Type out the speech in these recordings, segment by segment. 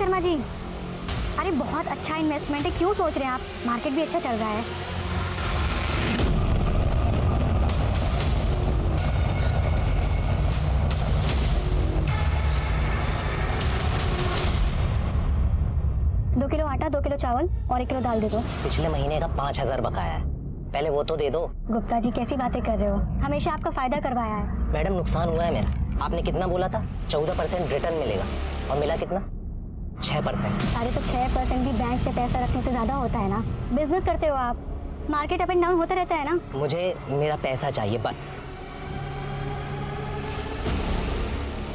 शर्मा जी, अरे बहुत अच्छा इन्वेस्टमेंट है, क्यों सोच रहे हैं आप? मार्केट भी अच्छा चल रहा है। दो किलो आटा, 2 किलो चावल और 1 किलो दाल दे दो। पिछले महीने का 5,000 बकाया है, पहले वो तो दे दो। गुप्ता जी कैसी बातें कर रहे हो, हमेशा आपका फायदा करवाया है। मैडम नुकसान हुआ है मेरा। आपने कितना बोला था? 14% रिटर्न मिलेगा और मिला कितना? 6%। अरे तो 6% भी बैंक पे पैसा रखने से ज्यादा होता है ना। बिजनेस करते हो आप, मार्केट अप एंड डाउन होता रहता है ना। मुझे मेरा पैसा चाहिए बस।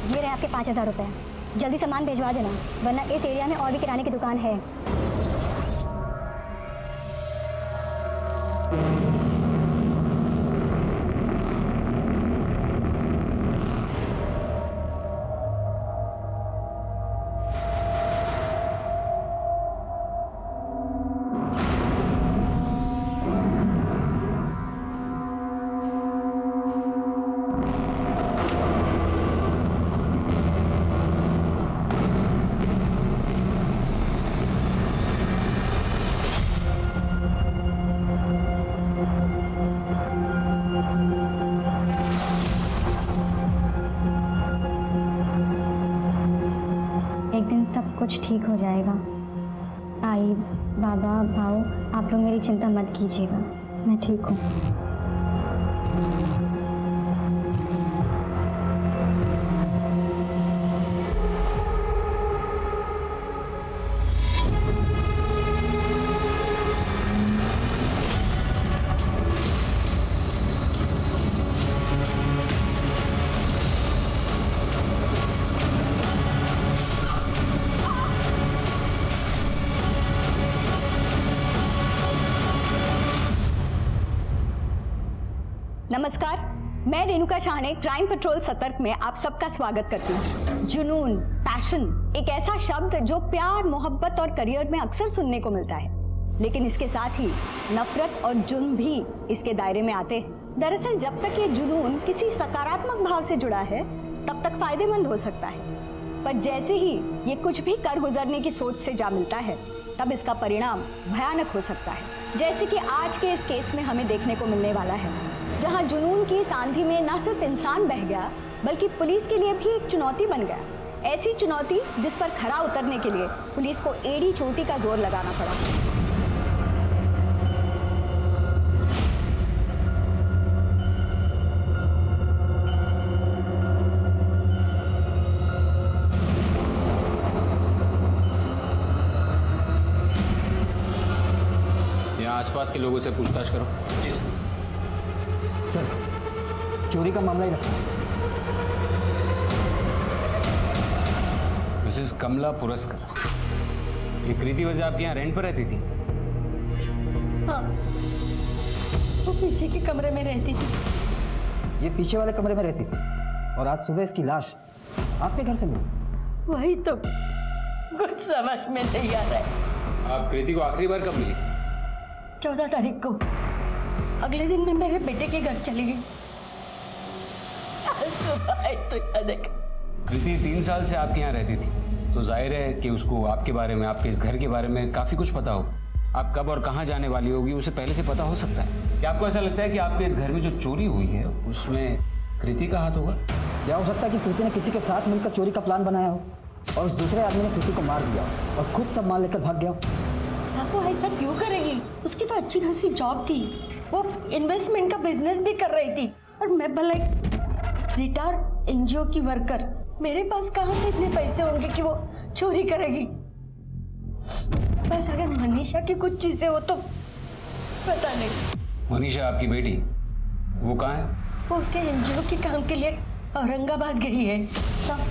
ये रहे आपके 5,000 रुपए, जल्दी सामान भिजवा देना, वरना इस एरिया में और भी किराने की दुकान है। एक दिन सब कुछ ठीक हो जाएगा। आई, बाबा, भाऊ, आप लोग मेरी चिंता मत कीजिएगा, मैं ठीक हूँ। नमस्कार, मैं रेणुका शाहने क्राइम पेट्रोल सतर्क में आप सबका स्वागत करती हूँ। जुनून, पैशन एक ऐसा शब्द जो प्यार, मोहब्बत और करियर में अक्सर सुनने को मिलता है, लेकिन इसके साथ ही नफरत और जुर्म भी इसके दायरे में आते हैं। दरअसल जब तक ये जुनून किसी सकारात्मक भाव से जुड़ा है तब तक फायदेमंद हो सकता है, पर जैसे ही ये कुछ भी कर गुजरने की सोच से जा मिलता है तब इसका परिणाम भयानक हो सकता है, जैसे कि आज के इस केस में हमें देखने को मिलने वाला है, जहां जुनून की इस आंधी में न सिर्फ इंसान बह गया बल्कि पुलिस के लिए भी एक चुनौती बन गया। ऐसी चुनौती जिस पर खरा उतरने के लिए पुलिस को एड़ी चोटी का जोर लगाना पड़ा। यहाँ आसपास के लोगों से पूछताछ करो। जी सर, चोरी का मामला ही रखा है। मिसेस कमला पुरस्कर, ये कृति वजह आपके यहाँ रेंट पर रहती थी? हाँ, वो पीछे के कमरे में रहती थी। ये पीछे वाले कमरे में रहती थी और आज सुबह इसकी लाश आपके घर से मिली। वही तो कुछ समझ में नहीं आ रहा है। आप कृति को आखिरी बार कब मिली? 14 तारीख को। अगले दिन मैं मेरे बेटे के घर चली गई। आज सुबह आई तो याद है। कृति 3 साल से आपके यहाँ रहती थी, तो जाहिर है कि उसको आपके बारे में, आपके इस घर के बारे में काफ़ी कुछ पता हो। आप कब और कहाँ जाने वाली होगी उसे पहले से पता हो सकता है। क्या आपको ऐसा लगता है कि आपके इस घर में जो चोरी हुई है उसमें कृति का हाथ होगा? क्या हो सकता है कि कृति ने किसी के साथ मिलकर चोरी का प्लान बनाया हो और उस दूसरे आदमी ने कृति को मार दिया हो और खुद सब माल लेकर भाग गया हो। साहब वो ऐसा क्यों करेगी? उसकी तो अच्छी खासी जॉब थी, वो इन्वेस्टमेंट का बिजनेस भी कर रही थी, और मैं भला रिटायर्ड एनजीओ की वर्कर, मेरे पास कहाँ से इतने पैसे होंगे कि वो चोरी करेगी? बस अगर मनीषा की कुछ चीजें हो तो पता नहीं। मनीषा आपकी बेटी, वो कहाँ है? वो उसके एनजीओ के काम के लिए औरंगाबाद गई है। सर,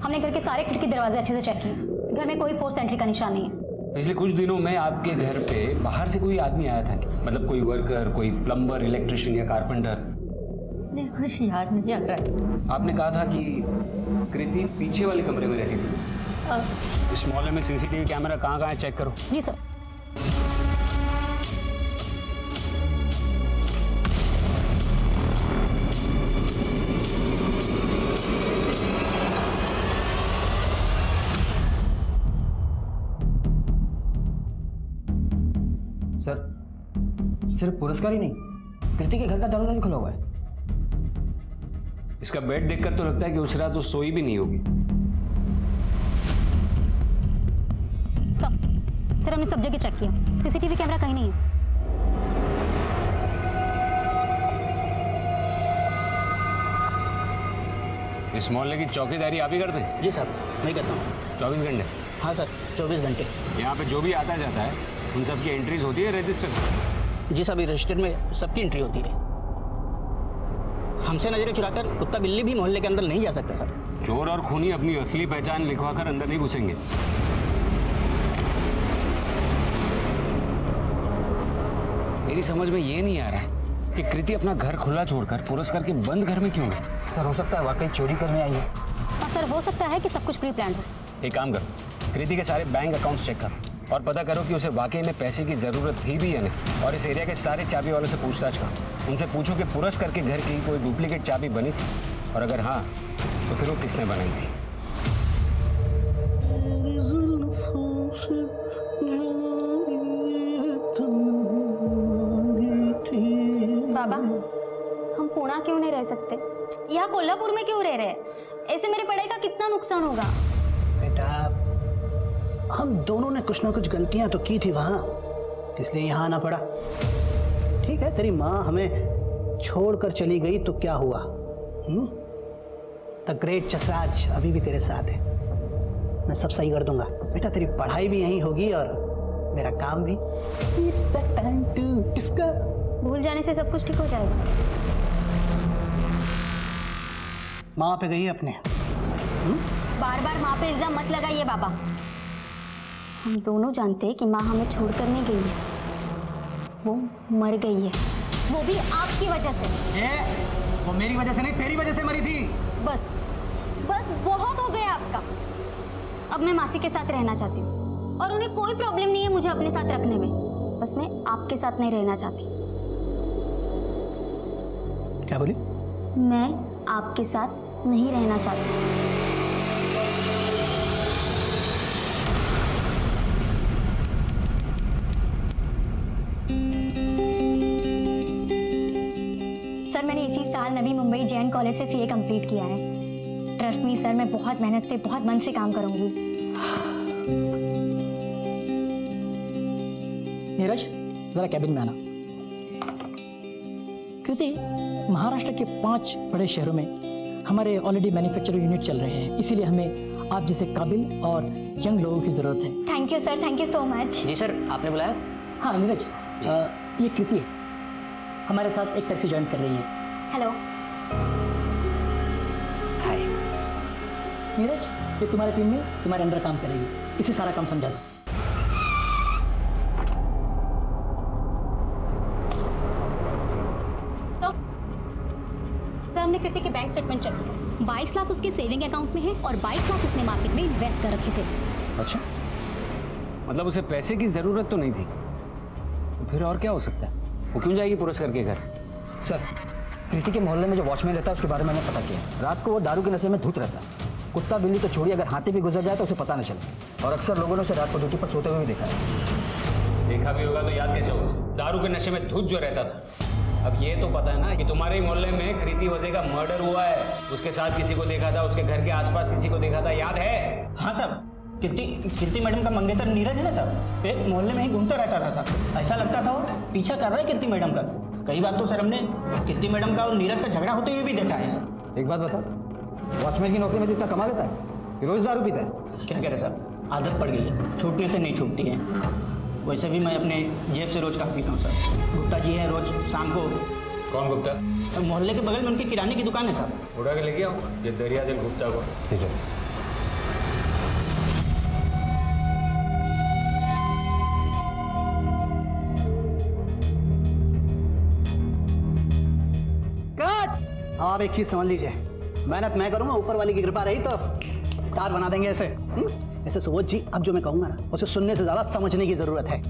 हमने घर के सारे खिड़की दरवाजे अच्छे से चेक किए, घर में कोई फोर्स एंट्री का निशान नहीं है। पिछले कुछ दिनों में आपके घर पे बाहर से कोई आदमी आया था क्या? मतलब कोई वर्कर, कोई प्लम्बर, इलेक्ट्रिशियन या कारपेंटर? नहीं, कुछ याद नहीं आ रहा है। आपने कहा था कि कृति पीछे वाले कमरे में रहती थी। इस मोहल्ले में सीसीटीवी कैमरा कहाँ है चेक करो। जी सर। पुरस्कार ही नहीं, कृति के घर का दरवाजा भी खुला हुआ है। इसका बेड देखकर तो लगता है कि उस रात वो सोई भी नहीं होगी। सर हमने सब जगह चेक किया, सीसीटीवी कैमरा कहीं नहीं है। इस मोहल्ले की चौकीदारी आप ही करते हैं? जी सर, मैं करता हूँ। 24 घंटे? हाँ सर, 24 घंटे। यहाँ पे जो भी आता जाता है उन सबकी एंट्रीज होती है रजिस्टर? जी सर, रजिस्टर में सबकी एंट्री होती है। हमसे नजरें चुराकर कुत्ता बिल्ली भी मोहल्ले के अंदर नहीं जा सकता सर। चोर और खूनी अपनी असली पहचान लिखवाकर अंदर नहीं घुसेंगे। मेरी समझ में ये नहीं आ रहा है कि कृति अपना घर खुला छोड़कर पुरस्कार के बंद घर में क्यों है? सर हो सकता है वाकई चोरी करने आई है। और सर हो सकता है कि सब कुछ प्री प्लान हो। एक काम करो, कृति के सारे बैंक अकाउंट्स चेक करो और पता करो कि उसे वाकई में पैसे की जरूरत थी भी या नहीं। और इस एरिया के सारे चाबी वालों से पूछताछ करो, उनसे पूछो कि पुरस्कार के घर की कोई डुप्लीकेट चाबी बनी थी, और अगर हाँ तो फिर वो किसने बनाई थी। बाबा हम पुणे क्यों नहीं रह सकते? यहाँ कोल्हापुर में क्यों रह रहे हैं? ऐसे मेरी पढ़ाई का कितना नुकसान होगा? बेटा हम दोनों ने कुछ ना कुछ गलतियां तो की थी वहां, इसलिए यहाँ आना पड़ा। ठीक है, तेरी माँ हमें छोड़कर चली गई तो क्या हुआ? द ग्रेट जसराज अभी भी तेरे साथ है, मैं सब सही कर दूंगा। बेटा तेरी पढ़ाई भी यहीं होगी और मेरा काम भी। It's the time to discuss. भूल जाने से सब कुछ ठीक हो जाएगा। माँ पे गई अपने। बार बार माँ पे इल्जाम मत लगाइए बाबा। हम दोनों जानते हैं कि माँ हमें छोड़कर नहीं गई है, वो मर गई है, वो भी आपकी वजह से। वो मेरी वजह से नहीं, तेरी वजह से मरी थी। बस बस बहुत हो गया आपका। अब मैं मासी के साथ रहना चाहती हूँ और उन्हें कोई प्रॉब्लम नहीं है मुझे अपने साथ रखने में, बस मैं आपके साथ नहीं रहना चाहती। क्या बोली? मैं आपके साथ नहीं रहना चाहती। सर मैंने इसी साल नवी मुंबई जैन कॉलेज से सीए कंप्लीट किया है। ट्रस्ट मी सर, मैं बहुत मेहनत से बहुत मन से काम करूंगी। नीरज जरा कैबिन में आना। कृति, महाराष्ट्र के 5 बड़े शहरों में हमारे ऑलरेडी मैन्युफैक्चरिंग यूनिट चल रहे हैं, इसीलिए हमें आप जैसे काबिल और यंग लोगों की जरूरत है। Thank you sir, thank you so much. जी सर, आपने बुलाया? हाँ नीरज, ये कृति है, हमारे साथ एक टैक्सी ज्वाइन कर रही है। हेलो। हाय। नीरज, ये तुम्हारे टीम में तुम्हारे अंडर काम करेगी, इसे सारा काम समझा दो। सर हमने कृति के बैंक स्टेटमेंट चेक किया, 22 लाख उसके सेविंग अकाउंट में है और 22 लाख उसने मार्केट में इन्वेस्ट कर रखे थे। अच्छा, मतलब उसे पैसे की जरूरत तो नहीं थी, तो फिर और क्या हो सकता है? वो क्यों जाएगी पुरस्कार के घर? सर, कृति के मोहल्ले में जो वॉचमैन रहता है उसके बारे में मैंने पता किया। रात को वो दारू के नशे में धुत रहता है। कुत्ता बिल्ली तो छोड़िए, अगर हाथी भी गुजर जाए तो उसे पता न चले, और अक्सर लोगों ने उसे रात को ड्यूटी पर सोते हुए भी देखा है। देखा भी होगा तो याद कैसे होगा? दारू के नशे में धुत जो रहता था। अब ये तो पता है ना कि तुम्हारे ही मोहल्ले में कृति वजह का मर्डर हुआ है, उसके साथ किसी को देखा था, उसके घर के आसपास किसी को देखा था, याद है? हाँ साहब, कीर्ति मैडम का मंगेतर नीरज है ना साहब, एक मोहल्ले में ही घूमता रहता था साहब। ऐसा लगता था वो पीछा कर रहा है कीर्ति मैडम का। कई बार तो सर हमने कीर्ति मैडम का और नीरज का झगड़ा होते हुए भी देखा है। एक बात बता, वॉचमैन की नौकरी में जितना कमा लेता है, रोज दारू पीता है? क्या कह रहे साहब, आदत पड़ गई है, छूटने से नहीं छूटती है। वैसे भी मैं अपने जेब से रोज काफी पीता हूँ सर। गुप्ता जी है, रोज शाम को। कौन गुप्ता? मोहल्ले के बगल में उनकी किराने की दुकान है साहब। उड़ा के लेके आओ ये दरिया दिल गुप्ता को। ठीक है। आप एक चीज समझ लीजिए, मेहनत मैं करूंगा, ऊपर वाली की कृपा रही तो स्टार बना देंगे ऐसे। ऐसे सुबोध जी, अब जो मैं कहूंगा ना उसे सुनने से ज्यादा समझने की जरूरत है।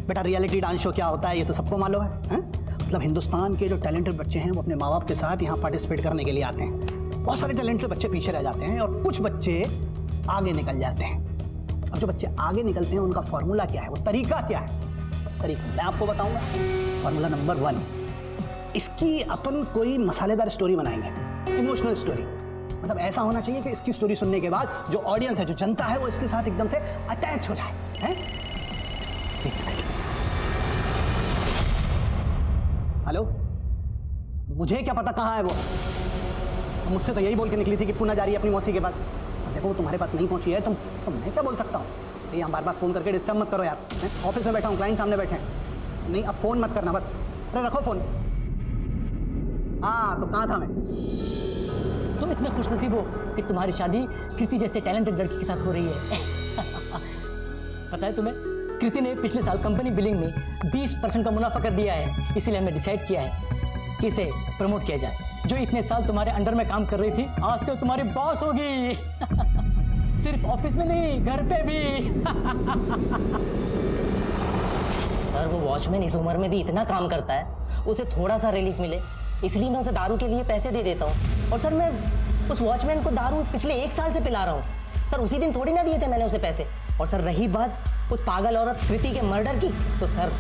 बेटा रियलिटी डांस शो क्या होता है ये तो सबको मालूम है? मतलब हिंदुस्तान के जो टैलेंटेड बच्चे हैं वो अपने माँ बाप के साथ यहाँ पार्टिसिपेट करने के लिए आते हैं। बहुत सारे टैलेंटेड बच्चे पीछे रह जाते हैं और कुछ बच्चे आगे निकल जाते हैं। और जो बच्चे आगे निकलते हैं उनका फॉर्मूला क्या है, वो तरीका क्या है? तरीके से मैं आपको बताऊंगा। फॉर्मूला नंबर 1, इसकी अपन कोई मसालेदार स्टोरी बनाएंगे, इमोशनल स्टोरी। मतलब ऐसा होना चाहिए कि इसकी स्टोरी सुनने के बाद जो ऑडियंस है, जो जनता है, वो इसके साथ एकदम से अटैच हो जाए, हैं? हेलो, मुझे क्या पता कहाँ है वो? मुझसे तो यही बोल के निकली थी कि पुणे जा रही है अपनी मौसी के पास। अब देखो वो तुम्हारे पास नहीं पहुंची है, तो मैं क्या बोल सकता हूँ? यहाँ बार बार फोन करके डिस्टर्ब मत करो यार। ऑफिस में बैठा हूँ, क्लाइंट सामने बैठे हैं। नहीं, अब फोन मत करना बस। अरे रखो फोन। हाँ, तो कहाँ था मैं? तुम इतने खुशनसीब हो कि तुम्हारी शादी कृति जैसे टैलेंटेड लड़की के साथ हो रही है। पता है तुम्हें, कृति ने पिछले साल कंपनी बिलिंग में 20% का मुनाफा कर दिया है। इसीलिए हमने डिसाइड किया है कि इसे प्रमोट किया जाए। जो इतने साल तुम्हारे अंडर में काम कर रही थी, आज से वो तुम्हारी बॉस होगी। सिर्फ ऑफिस में नहीं, घर पे भी। सर वो वॉचमैन इस उम्र में भी इतना काम करता है, उसे थोड़ा सा रिलीफ मिले, इसलिए मैं उसे दारू के लिए पैसे दे देता हूँ। और सर मैं उस वॉचमैन को दारू पिछले 1 साल से पिला रहा हूँ। सर उसी दिन थोड़ी ना दिए थे मैंने उसे पैसे। और सर रही बात उस पागल औरत कृति के मर्डर की, तो सर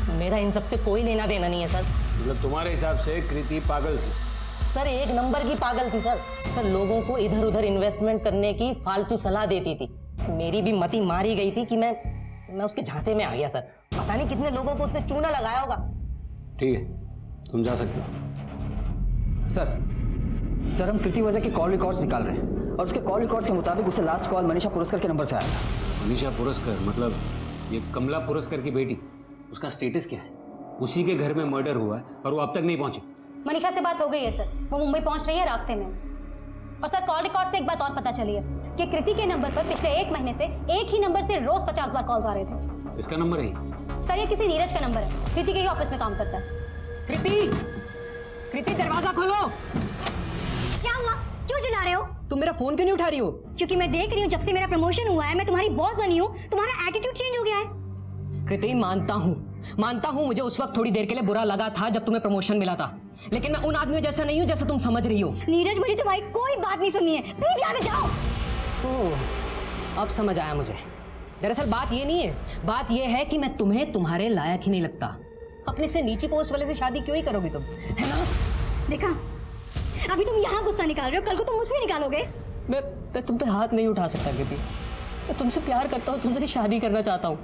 मेरा इन सब से कोई लेना देना नहीं है सर। मतलब तुम्हारे हिसाब से कृति पागल थी? सर 1 नंबर की पागल थी सर। सर लोगों को इधर उधर इन्वेस्टमेंट करने की फालतू सलाह देती थी। मेरी भी मति मारी गई थी कि मैं उसके झांसे में आ गया सर। पता नहीं कितने लोगों को उसने चूना लगाया होगा। ठीक है, तुम जा सकते हो। सर हम कृति वजह के कॉल रिकॉर्ड्स निकाल रहे हैं और उसके कॉल रिकॉर्ड्स के मुताबिक उसे लास्ट कॉल मनीषा पुरस्कर के नंबर से आया था। मनीषा पुरस्कर मतलब ये कमला पुरस्कर की बेटी, उसका स्टेटस क्या है? उसी के घर में मर्डर हुआ है और वो अब तक नहीं पहुंची। मनीषा से बात हो गई है सर, वो मुंबई पहुंच रही है रास्ते में। और सर कॉल रिकॉर्ड से एक बात और पता चली है कि कृति के नंबर पर पिछले 1 महीने से एक ही नंबर से रोज 50 बार कॉल्स आ रहे थे। इसका नंबर है? सर ये किसी नीरज का नंबर है, कृति के ही ऑफिस में काम करता है। कृति दरवाजा खोलो। क्या हुआ? क्यों चिल्ला रहे हो? तुम मेरा फोन क्यों नहीं उठा रही हो? क्योंकि मैं देख रही हूँ जब से मेरा प्रमोशन हुआ है, मैं तुम्हारी बॉस बनी हूँ, तुम्हारा एटीट्यूड चेंज हो गया है। कृति मानता हूँ मुझे उस वक्त थोड़ी देर के लिए बुरा लगा था जब तुम्हें प्रमोशन मिला था, लेकिन मैं उन आदमियों जैसा नहीं हूँ जैसा तुम समझ रही हो। नीरज मुझे तुम्हारी कोई बात नहीं सुननी है, प्लीज यहाँ से जाओ। ओह, अब समझ आया मुझे। दरअसल बात ये नहीं है, बात ये है कि मैं तुम्हें तुम्हारे लायक ही नहीं लगता। अपने से नीची पोस्ट वाले से शादी क्यों ही करोगी तुम, है ना? देखा, अभी तुम यहाँ गुस्सा निकाल रहे हो, कल को तुम मुझ पे निकालोगे। मैं तुम पे हाथ नहीं उठा सकता कृति। मैं तुमसे प्यार करता हूँ, तुमसे शादी करना चाहता हूँ।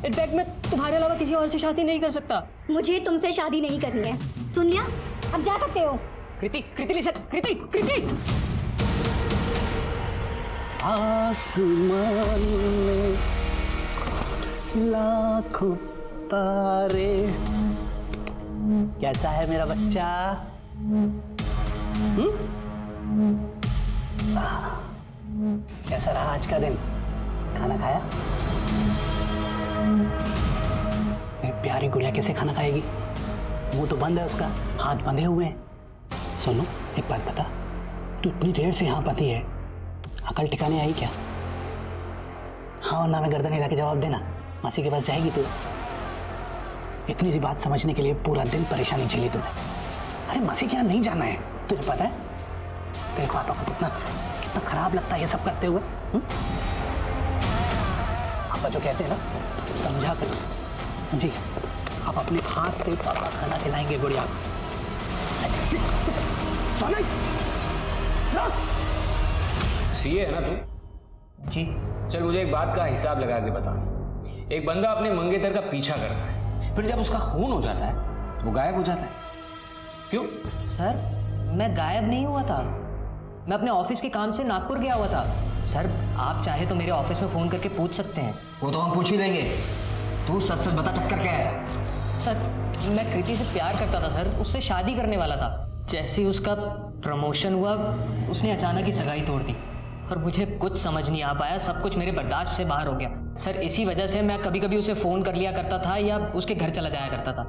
इनफैक्ट मैं तुम्हारे अलावा किसी और से शादी नहीं कर सकता। मुझे तुमसे शादी नहीं करनी है, सुन लिया? अब जा सकते हो। कृति लिसन, कृति। आसमान में लाखों तारे। कैसा है मेरा बच्चा? कैसा रहा आज का दिन? खाना खाया? मेरी प्यारी गुड़िया कैसे खाना खाएगी? मुंह तो बंद है उसका, हाथ बंधे हुए हैं। सुनो एक बात बता, तू इतनी देर से यहाँ बंधी है, अकल ठिकाने आई क्या? हाँ और ना में गर्दन हिला के जवाब देना। मासी के पास जाएगी तू? इतनी सी बात समझने के लिए पूरा दिन परेशानी झेली तूने। अरे मासी के यहाँ नहीं जाना है, तुझे पता है तेरे पापा को कितना खराब लगता है ये सब करते हुए। पापा जो कहते हैं ना समझा कर जी। आप अपने हाथ से पापा खाना खिलाएंगे गुड़िया को। सीए है ना तू? जी। चल मुझे एक बात का हिसाब लगा के बता। एक बंदा अपने मंगेतर का पीछा करता है, फिर जब उसका खून हो जाता है तो वो गायब हो जाता है, क्यों? सर मैं गायब नहीं हुआ था, मैं अपने ऑफिस के काम से नागपुर गया हुआ था। सर आप चाहे तो मेरे ऑफिस में फोन करके पूछ सकते हैं। वो तो हम पूछ ही लेंगे, तू सच बता चक्कर क्या है? सर मैं कृति से प्यार करता था सर, उससे शादी करने वाला था। जैसे ही उसका प्रमोशन हुआ उसने अचानक ही सगाई तोड़ दी और मुझे कुछ समझ नहीं आ पाया, सब कुछ मेरे बर्दाश्त से बाहर हो गया। सर इसी वजह से मैं कभी कभी उसे फ़ोन कर लिया करता था या उसके घर चला जाया करता था।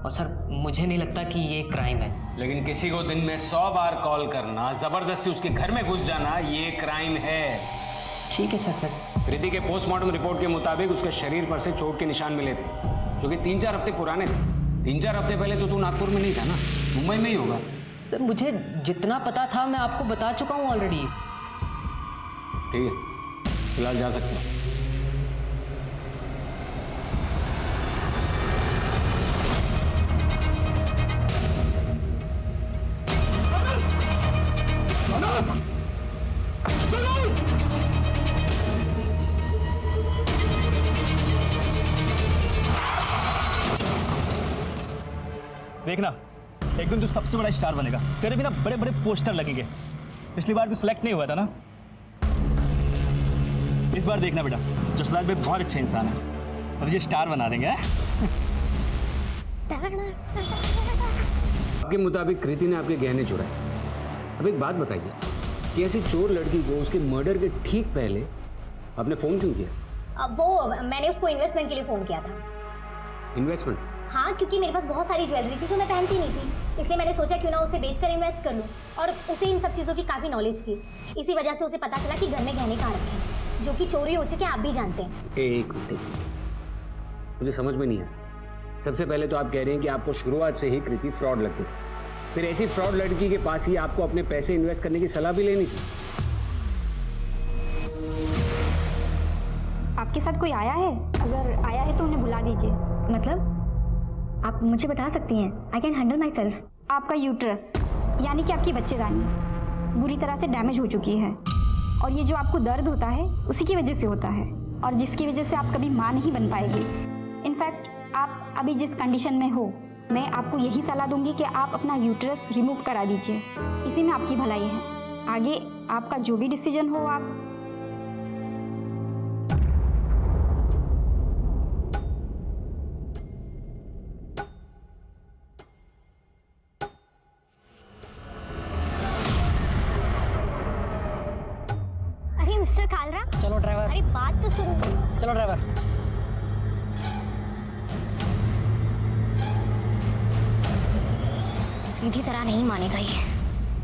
और सर मुझे नहीं लगता कि ये क्राइम है। लेकिन किसी को दिन में 100 बार कॉल करना, जबरदस्ती उसके घर में घुस जाना, ये क्राइम है। ठीक है सर। फिर कृति के पोस्टमार्टम रिपोर्ट के मुताबिक उसके शरीर पर से चोट के निशान मिले थे, जो कि 3-4 हफ्ते पुराने थे। 3-4 हफ्ते पहले तो तू नागपुर में नहीं था ना, मुंबई में ही होगा। सर मुझे जितना पता था मैं आपको बता चुका हूँ ऑलरेडी। ठीक है, फिलहाल जा सकते हो। देखना, एक दिन तू सबसे बड़ा स्टार बनेगा। तेरे भी ना बड़े बड़े पोस्टर लगेंगे। पिछली बार तू सिलेक्ट नहीं हुआ था ना, इस बार देखना बेटा, जसलाल भाई बहुत अच्छे इंसान है और ये स्टार बना देंगे। आपके मुताबिक कृति ने आपके गहने चुराए। अब एक बात बताइए कि ऐसी चोर लड़की को उसके मर्डर के ठीक पहले आपने फोन क्यों किया? वो मैंने उसको इन्वेस्टमेंट के लिए फोन किया था। इन्वेस्टमेंट? हाँ, क्योंकि मेरे पास बहुत सारी ज्वेलरी थी जो मैं पहनती नहीं थी, इसलिए मैंने सोचा क्यों ना उसे बेचकर इन्वेस्ट कर लूं। और उसे इन सब चीज़ों की काफ़ी नॉलेज थी, इसी वजह से उसे पता चला कि घर में गहने कहाँ रखे हैं, जो कि चोरी हो चुके हैं, आप भी जानते हैं। एक मिनट, मुझे समझ में नहीं आया। सबसे पहले तो आप कह रहे हैं कि आपको शुरुआत से ही कृति फ्रॉड लगती थी, फिर ऐसी फ्रॉड लड़की के पास ही आपको अपने पैसे इन्वेस्ट करने की सलाह भी लेनी थी। आपके साथ कोई आया है? अगर आया है तो उन्हें बुला दीजिए। मतलब आप मुझे बता सकती हैं, I can handle my self. आपका यूट्रस यानी कि आपकी बच्चेदानी बुरी तरह से डैमेज हो चुकी है, और ये जो आपको दर्द होता है उसी की वजह से होता है, और जिसकी वजह से आप कभी माँ नहीं बन पाएगी। इनफैक्ट आप अभी जिस कंडीशन में हो, मैं आपको यही सलाह दूंगी कि आप अपना यूट्रस रिमूव करा दीजिए, इसी में आपकी भलाई है। आगे आपका जो भी डिसीजन हो आप। अरे मिस्टर कालरा, चलो ड्राइवर, अरे बात तो सुनो। चलो ड्राइवर। सीधी तरह नहीं मानेगा ये,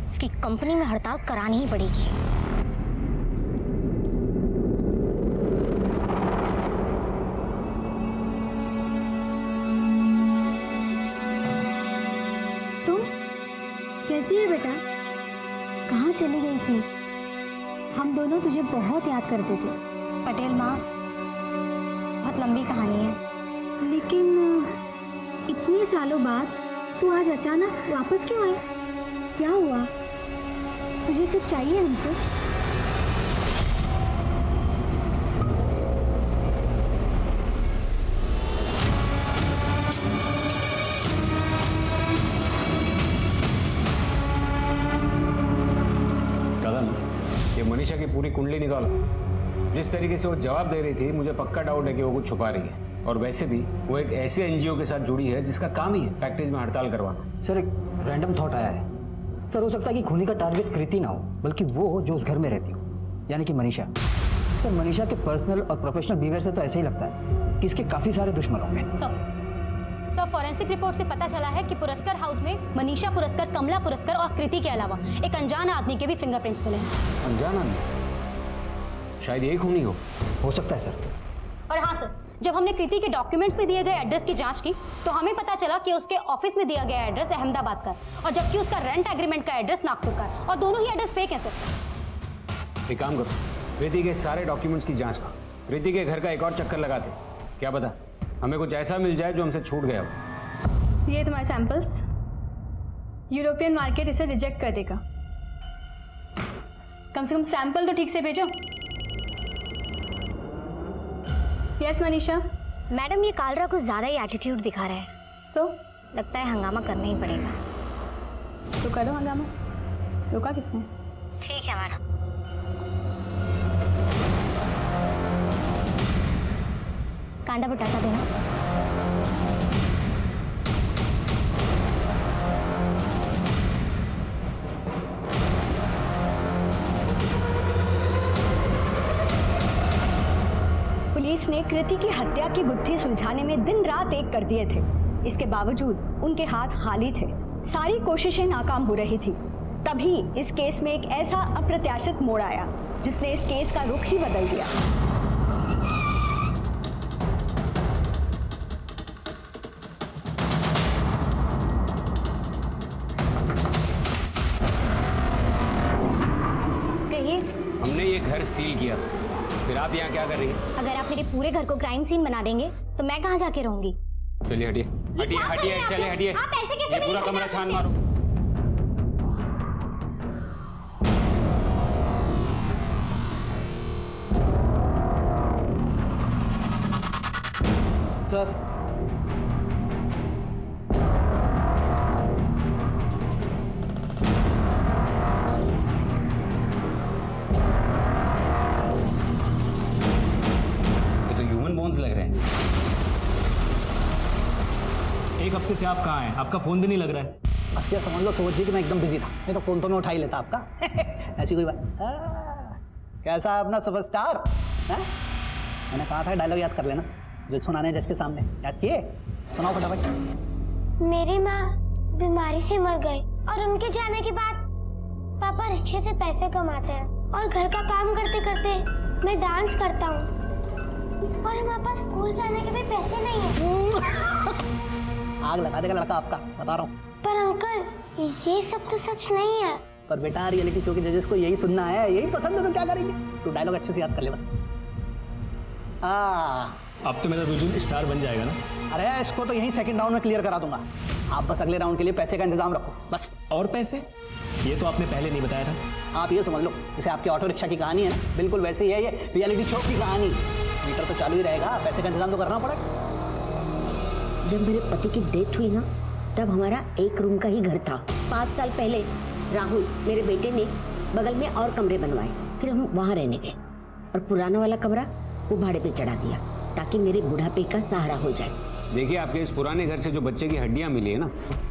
इसकी कंपनी में हड़ताल करानी ही पड़ेगी। तुम कैसी है बेटा? कहाँ चली गई थी? हम दोनों तुझे बहुत याद करते थे। पटेल माँ, बहुत लंबी कहानी है, लेकिन इतने सालों बाद तू आज अचानक वापस क्यों आई? क्या हुआ? तुझे कुछ चाहिए हमसे? ये मनीषा की पूरी कुंडली निकालो। जिस तरीके से वो जवाब दे रही थी, मुझे पक्का डाउट है कि वो कुछ छुपा रही है। और वैसे भी वो एक ऐसे एनजीओ के साथ जुड़ी है जिसका काम ही है फैक्ट्रीज में हड़ताल करवाना। सर, एक रैंडम थॉट आया है। सर, हो सकता है कि खूनी का टारगेट कृति ना हो, बल्कि वो हो जो उस घर में रहती हो, यानी कि मनीषा। सर, मनीषा के पर्सनल और प्रोफेशनल बिहेवियर से तो ऐसे ही लगता है कि इसके काफ़ी सारे दुश्मन होंगे। सर, फॉरेंसिक रिपोर्ट से पता चला है कि पुरस्कार हाउस में मनीषा पुरस्कार, कमला पुरस्कार और कृति के अलावा एक अनजान आदमी के भी फिंगरप्रिंट्स मिले हैं। अनजान आदमी? शायद ये खूनी हो सकता है सर। और हाँ सर, जब हमने कृति के डॉक्यूमेंट्स में दिए गए एड्रेस की जांच की तो हमें पता चला कि उसके ऑफिस में दिया गया एड्रेस अहमदाबाद का, और जबकि उसका रेंट एग्रीमेंट का एड्रेस नागपुर का, और दोनों ही एड्रेस फेक है सर। एक काम करो, कृति के सारे डॉक्यूमेंट्स की जांच करो, कृति के घर का एक और चक्कर लगाते, क्या पता हमें कुछ ऐसा मिल जाए जो हमसे छूट गया हो। ये तुम्हारे सैंपल्स, यूरोपियन मार्केट इसे रिजेक्ट कर देगा। कम से कम सैंपल तो ठीक से भेजो। यस मनीषा। मैडम, ये कालरा कुछ ज़्यादा ही एटीट्यूड दिखा रहा है। सो लगता है हंगामा करना ही पड़ेगा। तो करो हंगामा। रोका किसने? ठीक है मैडम। कांदा बटाटा देना। पुलिस ने कृति की हत्या की बुद्धि सुलझाने में दिन रात एक कर दिए थे। इसके बावजूद उनके हाथ खाली थे, सारी कोशिशें नाकाम हो रही थी। तभी इस केस में एक ऐसा अप्रत्याशित मोड़ आया जिसने इस केस का रुख ही बदल दिया। कहिए। हमने ये घर सील किया, फिर आप यहाँ क्या कर रही हैं? अगर आप मेरे पूरे घर को क्राइम सीन बना देंगे तो मैं कहाँ जाके रहूंगी? चलिए हटिए हटिए हटिए, चलिए हटिए। आप ऐसे कैसे ये पूरा कमरा छान मारो। सर। ये तो ह्यूमन बोन्स लग रहे हैं। एक हफ्ते से आप कहाँ हैं? आपका फोन भी नहीं लग रहा है। बस क्या समझ लो सोच जी कि मैं एकदम बिजी था, नहीं तो फोन तो मैं उठा ही लेता आपका। ऐसी कोई बात। कैसा है अपना सुपरस्टार? मैंने कहा था डायलॉग याद कर लेना जो सुनाने हैं जज के सामने। याद किए? सुनाओ फटाफट। मेरी माँ बीमारी से मर गई और उनके जाने के बाद पापा रिक्शे से पैसे कमाते हैं और घर का काम करते करते मैं डांस करता हूँ और हमारे पास स्कूल जाने के भी पैसे नहीं है। आग लगा देगा लड़का आपका, बता रहा हूँ। पर अंकल ये सब तो सच नहीं है। पर बेटा रियलिटी शो के जजेस को यही सुनना है, यही पसंद है, तो क्या करेंगे? तू डायलॉग अच्छे से याद कर ले बस। अब तो मेरा रुजुन स्टार बन जाएगा ना। अरे इसको तो यही सेकंड राउंड में क्लियर करा दूंगा। आप बस अगले राउंड के लिए पैसे का इंतजाम रखो बस। और पैसे? ये तो आपने पहले नहीं बताया था। आप ये समझ लो जैसे आपकी ऑटो रिक्शा की कहानी है ना, बिल्कुल वैसे ही है ये रियलिटी शो की कहानी। मीटर तो चालू ही रहेगा, पैसे का इंतजाम तो करना पड़ेगा। जब मेरे पति की डेथ हुई ना, तब हमारा एक रूम का ही घर था। 5 साल पहले राहुल मेरे बेटे ने बगल में और कमरे बनवाए, फिर हम वहाँ रहने गए और पुराना वाला कमरा वो भाड़े पे चढ़ा दिया ताकि मेरे बुढ़ापे का सहारा हो जाए। देखिए, आपके इस पुराने घर से जो बच्चे की हड्डियां मिली है ना,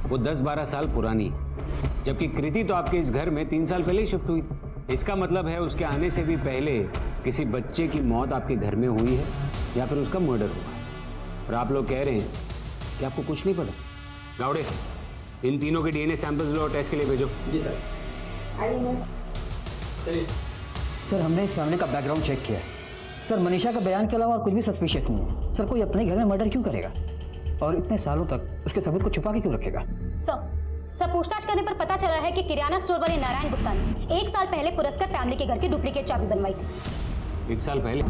वो 10-12 साल पुरानी है, जबकि कृति तो आपके इस घर में 3 साल पहले ही शिफ्ट हुई। इसका मतलब है उसके आने से भी पहले किसी बच्चे की मौत आपके घर में हुई है या फिर उसका मर्डर हुआ है। और आप लोग कह रहे हैं कि आपको कुछ नहीं पता। गावड़े, इन तीनों के डीएनए सैंपल्स लो और टेस्ट के लिए भेजो। जी सर। सर हमने इस फैमिली का बैकग्राउंड चेक किया है सर। मनीषा का बयान के अलावा और कुछ भी सस्पिशियस नहीं है सर। कोई अपने घर में मर्डर क्यों करेगा और इतने सालों तक उसके सबूत को छुपा के क्यों रखेगा? सर पूछताछ करने पर पता चला है कि किराना स्टोर वाले नारायण गुप्ता ने 1 साल पहले पुरस्कार फैमिली के घर की डुप्लीकेट चाबी बनवाई थी। 1 साल पहले?